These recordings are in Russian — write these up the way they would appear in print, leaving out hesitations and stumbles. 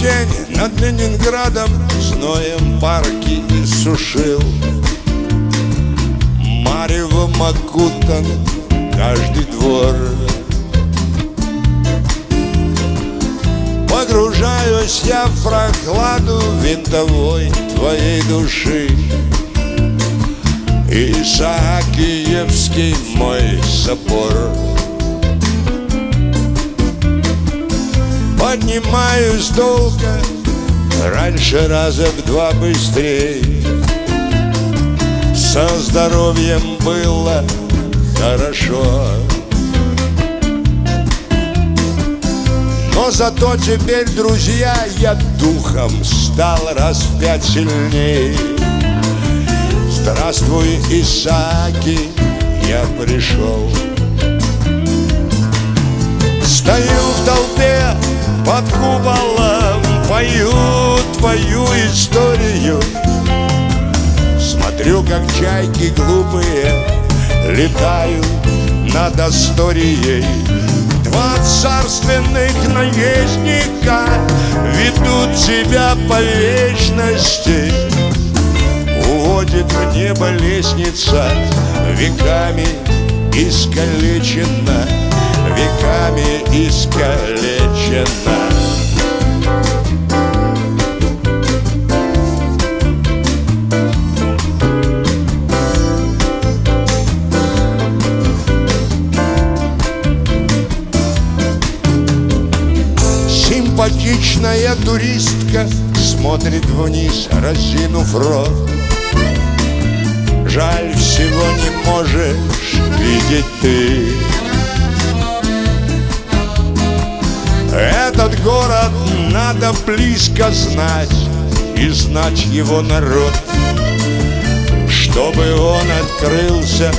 день над Ленинградом зноем парки иссушил. Маревом окутан каждый двор. Погружаюсь я в прохладу винтовой твоей души. Исаакиевский мой собор. Поднимаюсь долго, раньше раза в два быстрее. Со здоровьем было хорошо, но зато теперь, друзья, я духом стал раз в 5 сильней. Здравствуй, Исааки, я пришел. Стою в толпе под куполом, пою твою историю. Смотрю, как чайки глупые летают над Асторией. Два царственных наездника ведут тебя по вечности. Уводит в небо лестница, веками искалечена, веками искалечена. Симпатичная туристка смотрит вниз, разинув рот. Жаль, всего не можешь видеть ты. Этот город надо близко знать и знать его народ, чтобы он открылся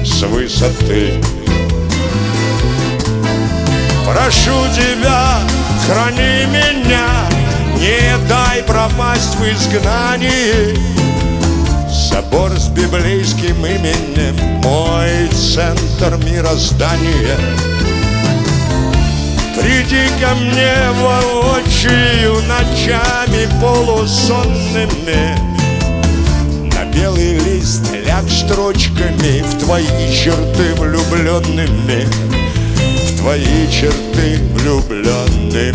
с высоты. Прошу тебя, храни меня, не дай пропасть в изгнании. Собор с библейским именем, мой центр мироздания. Приди ко мне воочию ночами полусонными. На белый лист ляг строчками в твои черты влюбленными, в твои черты влюбленными.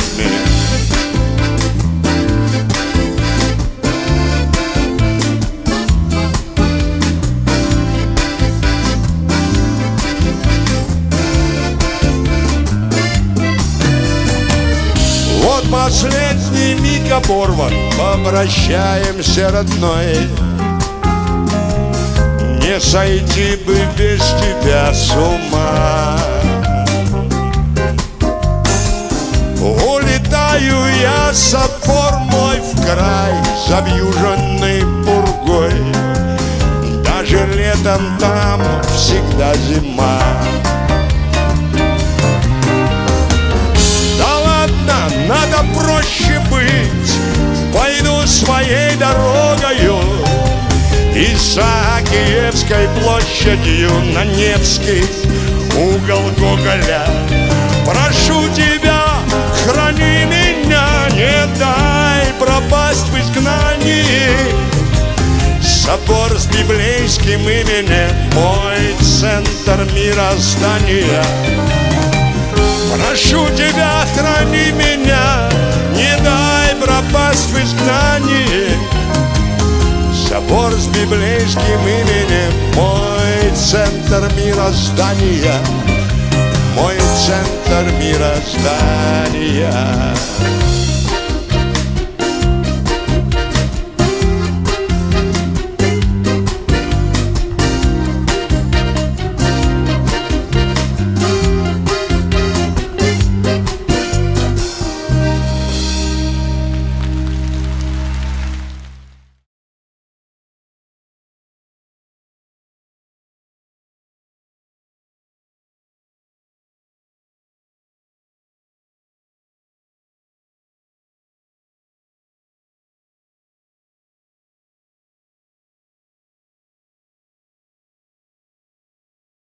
Последний миг оборван, попрощаемся, родной. Не сойти бы без тебя с ума. Улетаю я, собор мой, в край, завьюженный пургой. Даже летом там всегда зима. Надо проще быть, пойду своей дорогою, Исаакиевской площадью на Невский угол Гоголя. Прошу тебя, храни меня, не дай пропасть в изгнании. Собор с библейским именем, мой центр мироздания. Прошу тебя, храни меня, не дай пропасть в изгнании. Собор с библейским именем, мой центр мироздания, мой центр мироздания.